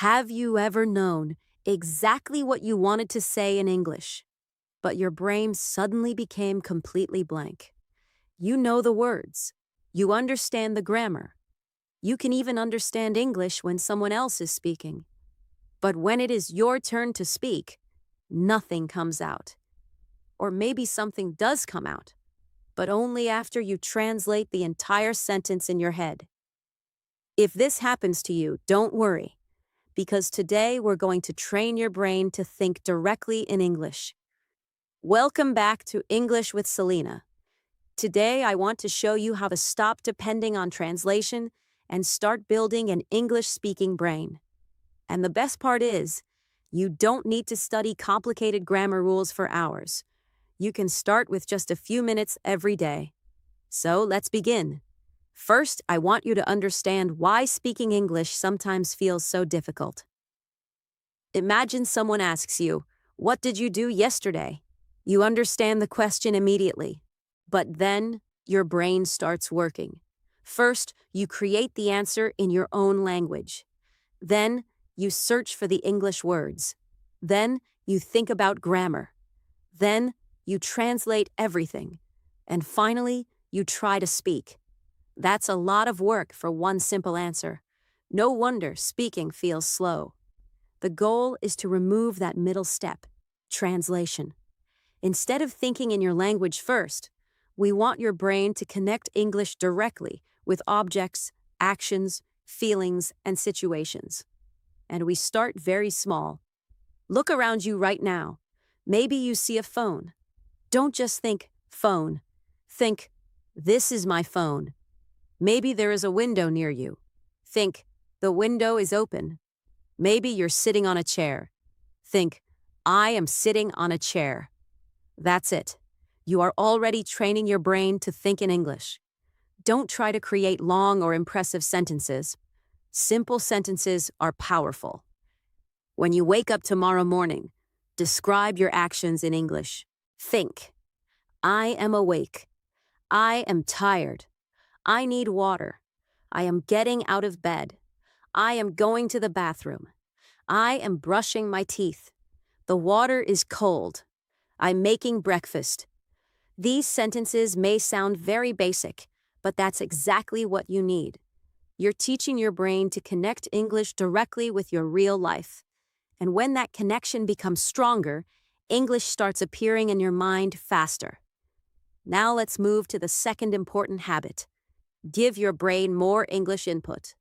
Have you ever known exactly what you wanted to say in English, but your brain suddenly became completely blank? You know the words. You understand the grammar. You can even understand English when someone else is speaking. But when it is your turn to speak, nothing comes out. Or maybe something does come out, but only after you translate the entire sentence in your head. If this happens to you, don't worry, because today we're going to train your brain to think directly in English. Welcome back to English with Selena. Today I want to show you how to stop depending on translation and start building an English-speaking brain. And the best part is, you don't need to study complicated grammar rules for hours. You can start with just a few minutes every day. So let's begin. First, I want you to understand why speaking English sometimes feels so difficult. Imagine someone asks you, "What did you do yesterday?" You understand the question immediately, but then your brain starts working. First, you create the answer in your own language. Then, you search for the English words. Then, you think about grammar. Then, you translate everything. And finally, you try to speak. That's a lot of work for one simple answer. No wonder speaking feels slow. The goal is to remove that middle step, translation. Instead of thinking in your language first, we want your brain to connect English directly with objects, actions, feelings, and situations. And we start very small. Look around you right now. Maybe you see a phone. Don't just think, phone. Think, this is my phone. Maybe there is a window near you. Think, the window is open. Maybe you're sitting on a chair. Think, I am sitting on a chair. That's it. You are already training your brain to think in English. Don't try to create long or impressive sentences. Simple sentences are powerful. When you wake up tomorrow morning, describe your actions in English. Think, I am awake. I am tired. I need water. I am getting out of bed. I am going to the bathroom. I am brushing my teeth. The water is cold. I'm making breakfast. These sentences may sound very basic, but that's exactly what you need. You're teaching your brain to connect English directly with your real life. And when that connection becomes stronger, English starts appearing in your mind faster. Now let's move to the second important habit. Give your brain more English input.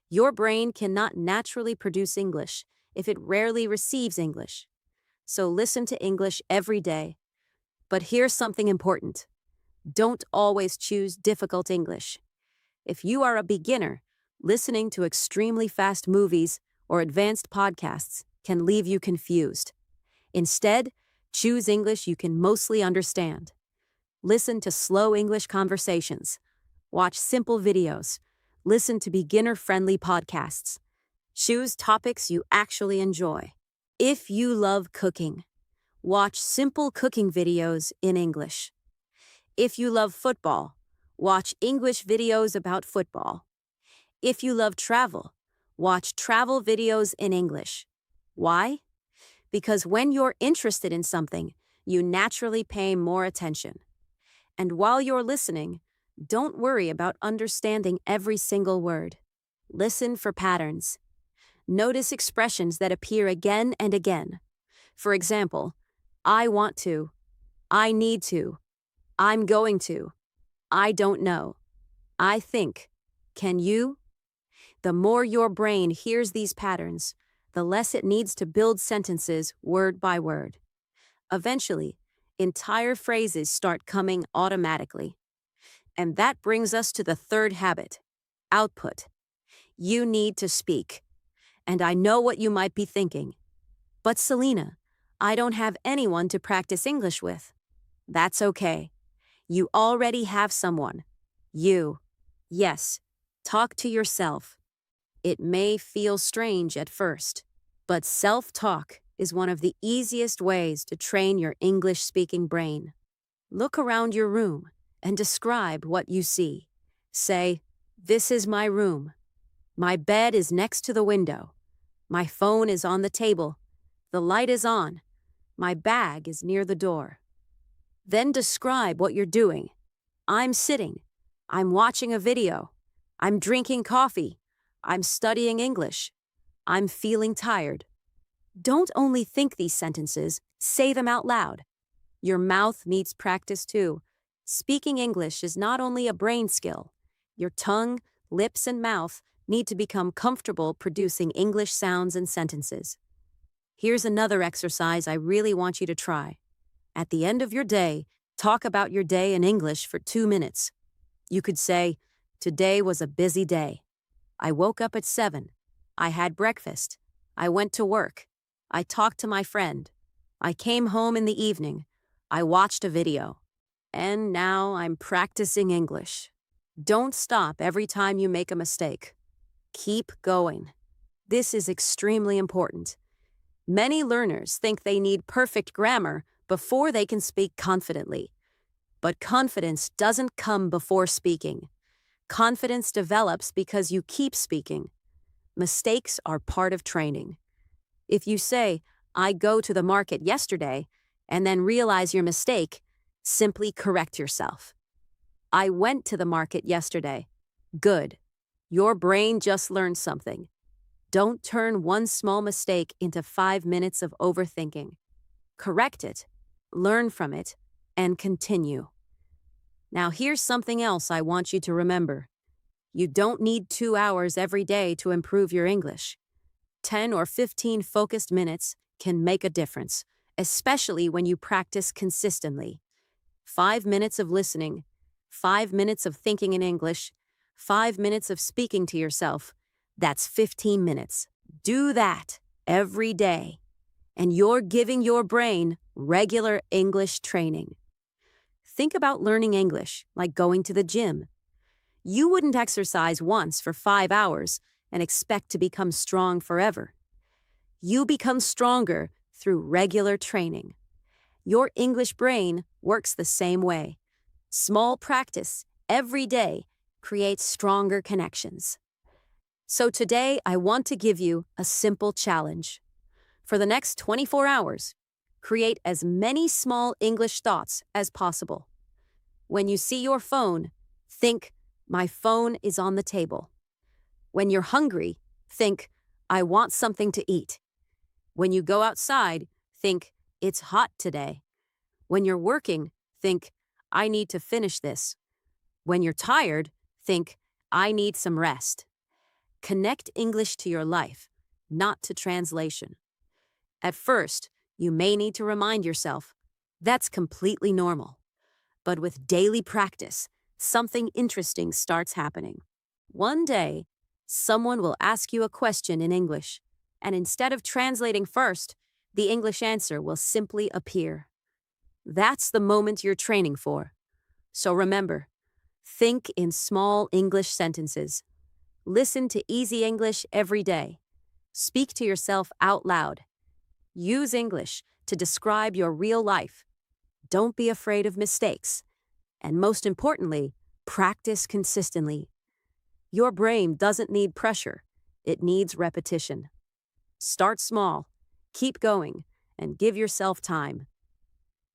Your brain cannot naturally produce English if it rarely receives English. So listen to English every day. But here's something important. Don't always choose difficult English. If you are a beginner, listening to extremely fast movies or advanced podcasts can leave you confused. Instead, choose English you can mostly understand. Listen to slow English conversations. Watch simple videos. Listen to beginner-friendly podcasts. Choose topics you actually enjoy. If you love cooking, watch simple cooking videos in English. If you love football, watch English videos about football. If you love travel, watch travel videos in English. Why? Because when you're interested in something, you naturally pay more attention. And while you're listening, don't worry about understanding every single word. Listen for patterns. Notice expressions that appear again and again. For example, I want to, I need to, I'm going to, I don't know, I think, can you? The more your brain hears these patterns, the less it needs to build sentences word by word. Eventually, entire phrases start coming automatically. And that brings us to the third habit, output. You need to speak. And I know what you might be thinking. But Selena, I don't have anyone to practice English with. That's okay. You already have someone. You. Yes, talk to yourself. It may feel strange at first, but self-talk is one of the easiest ways to train your English-speaking brain. Look around your room and describe what you see. Say, this is my room. My bed is next to the window. My phone is on the table. The light is on. My bag is near the door. Then describe what you're doing. I'm sitting. I'm watching a video. I'm drinking coffee. I'm studying English. I'm feeling tired. Don't only think these sentences, say them out loud. Your mouth needs practice too. Speaking English is not only a brain skill. Your tongue, lips, and mouth need to become comfortable producing English sounds and sentences. Here's another exercise I really want you to try. At the end of your day, talk about your day in English for 2 minutes. You could say, "Today was a busy day. I woke up at 7. I had breakfast. I went to work. I talked to my friend. I came home in the evening. I watched a video. And now I'm practicing English." Don't stop every time you make a mistake. Keep going. This is extremely important. Many learners think they need perfect grammar before they can speak confidently. But confidence doesn't come before speaking. Confidence develops because you keep speaking. Mistakes are part of training. If you say, "I go to the market yesterday," and then realize your mistake, simply correct yourself. "I went to the market yesterday." Good. Your brain just learned something. Don't turn one small mistake into 5 minutes of overthinking. Correct it, learn from it, and continue. Now here's something else I want you to remember. You don't need 2 hours every day to improve your English. 10 or 15 focused minutes can make a difference, especially when you practice consistently. 5 minutes of listening, 5 minutes of thinking in English, 5 minutes of speaking to yourself. That's 15 minutes. Do that every day, and you're giving your brain regular English training. Think about learning English like going to the gym. You wouldn't exercise once for 5 hours and expect to become strong forever. You become stronger through regular training. Your English brain works the same way. Small practice every day creates stronger connections. So today, I want to give you a simple challenge. For the next 24 hours, create as many small English thoughts as possible. When you see your phone, think, "My phone is on the table." When you're hungry, think, "I want something to eat." When you go outside, think, "It's hot today." When you're working, think, "I need to finish this." When you're tired, think, "I need some rest." Connect English to your life, not to translation. At first, you may need to remind yourself, that's completely normal. But with daily practice, something interesting starts happening. One day, someone will ask you a question in English, and instead of translating first, the English answer will simply appear. That's the moment you're training for. So remember, think in small English sentences. Listen to easy English every day. Speak to yourself out loud. Use English to describe your real life. Don't be afraid of mistakes. And most importantly, practice consistently. Your brain doesn't need pressure. It needs repetition. Start small, keep going, and give yourself time.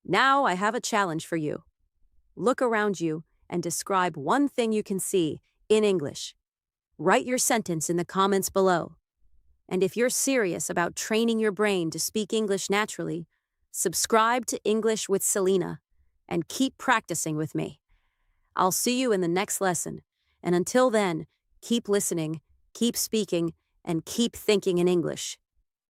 Now I have a challenge for you. Look around you and describe one thing you can see in English. Write your sentence in the comments below. And if you're serious about training your brain to speak English naturally, subscribe to English with Selena and keep practicing with me. I'll see you in the next lesson. And until then, keep listening, keep speaking, and keep thinking in English.